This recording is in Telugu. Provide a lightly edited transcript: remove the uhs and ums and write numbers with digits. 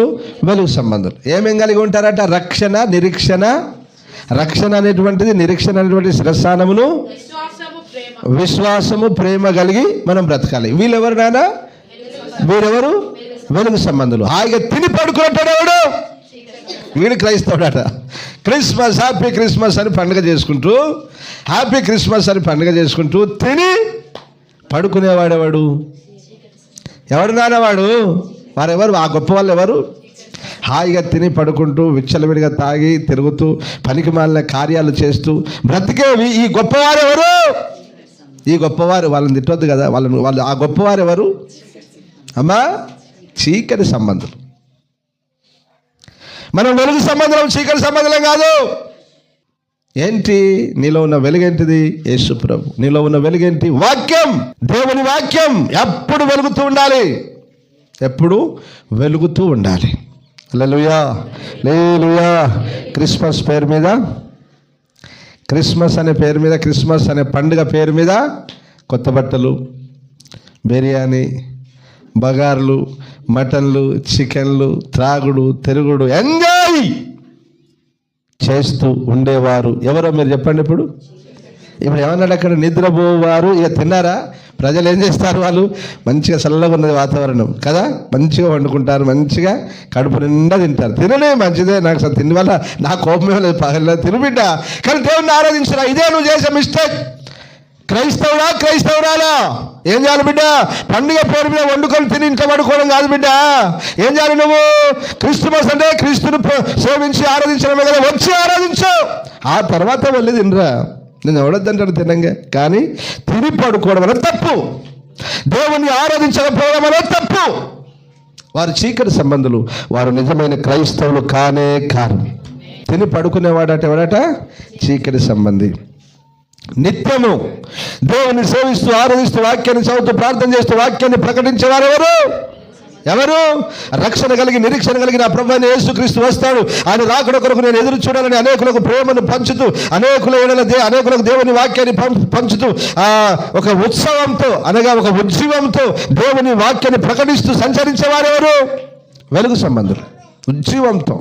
వెలుగు సంబంధులు ఏమేం కలిగి ఉంటారట? రక్షణ, నిరీక్షణ. రక్షణ అనేటువంటిది, నిరీక్షణ అనేటువంటి శిరస్సానమును, విశ్వాసము, ప్రేమ కలిగి మనం బ్రతకాలి. వీళ్ళెవరు నాన్న? వీరెవరు? వెలుగు సంబంధులు. హాయిగా తిని పడుకున్నట్టు ఎవడు? వీడు క్రైస్తవుడట. క్రిస్మస్, హ్యాపీ క్రిస్మస్ అని పండుగ చేసుకుంటూ, హ్యాపీ క్రిస్మస్ అని పండుగ చేసుకుంటూ తిని పడుకునేవాడెవడు? ఎవడు నాన్న వాడు? వారెవరు? ఆ గొప్ప వాళ్ళు ఎవరు? హాయిగా తిని పడుకుంటూ, విచ్చలవిడిగా తాగి తిరుగుతూ, పనికి మాలిన కార్యాలు చేస్తూ బ్రతికేవి ఈ గొప్పవారు ఎవరు? ఈ గొప్పవారు, వాళ్ళని తిట్టొద్దు కదా, వాళ్ళు ఆ గొప్పవారు ఎవరు అమ్మా? చీకటి సంబంధులు. మనం వెలుగు సంబంధం, చీకటి సంబంధం కాదు. ఏంటి నీలో ఉన్న వెలుగేంటిది? యేసు ప్రభు. నీలో ఉన్న వెలుగేంటి? వాక్యం. దేవుని వాక్యం ఎప్పుడు వెలుగుతూ ఉండాలి, ఎప్పుడు వెలుగుతూ ఉండాలి. హల్లెలూయా, హల్లెలూయా. క్రిస్మస్ పేరు మీద, క్రిస్మస్ అనే పేరు మీద, క్రిస్మస్ అనే పండుగ పేరు మీద కొత్త బట్టలు, బిర్యానీ, బగార్లు, మటన్లు, చికెన్లు, త్రాగుడు, తిరుగుడు, ఎంజాయ్ చేస్తూ ఉండేవారు ఎవరో మీరు చెప్పండి. ఇప్పుడు ఏమన్నాడు అక్కడ? నిద్రపోవారు. ఇక తిన్నారా? ప్రజలు ఏం చేస్తారు? వాళ్ళు మంచిగా చల్లగా ఉన్నది వాతావరణం కదా, మంచిగా వండుకుంటారు, మంచిగా కడుపు నిండా తింటారు. తినలే మంచిదే, నాకు అసలు తిని వల్ల నా కోపమే లేదు, పగలేదు, తినబిడ్డ. కానీ దేవుణ్ణి ఆరాధించరా, ఇదే నువ్వు చేసే మిస్టేక్. క్రైస్తవుడా, క్రైస్తవురాలా? ఏం చేయాలి బిడ్డ? పండుగ పేరు మీద వండుకొని తిని ఇంట్లో పడుకోవడం కాదు బిడ్డ. ఏం చేయాలి నువ్వు? క్రిస్మస్ అంటే క్రీస్తును సేవించి ఆరాధించడమే కదా, వచ్చి ఆరాధించు, ఆ తర్వాత వెళ్ళి తినరా. నేను ఎవడొద్దంటాడు తినంగా, కానీ తిని పడుకోవడం అనేది తప్పు. దేవుణ్ణి ఆరాధించకపోవడం అనేది తప్పు. వారు చీకటి సంబంధులు, వారు నిజమైన క్రైస్తవులు కానే కారు. తిని పడుకునేవాడట ఎవడట? చీకటి సంబంధి. నిత్యము దేవుని సేవిస్తూ, ఆరాధిస్తూ, వాక్యాన్ని చదువుతూ, ప్రార్థన చేస్తూ, వాక్యాన్ని ప్రకటించేవారు ఎవరు? ఎవరు? రక్షణ కలిగి, నిరీక్షణ కలిగిన ప్రభువైన యేసుక్రీస్తు వస్తాడు. ఆయన రాకడ కొరకు నేను ఎదురు చూడాలని అనేకులకు ప్రేమను పంచుతూ, అనేకులకు దేవుని వాక్యాన్ని పంచుతూ, ఒక ఉత్సవంతో అనగా ఒక ఉజ్జీవంతో దేవుని వాక్యాన్ని ప్రకటిస్తూ సంచరించేవారు ఎవరు? వెలుగు సంబంధులు. ఉజ్జీవంతో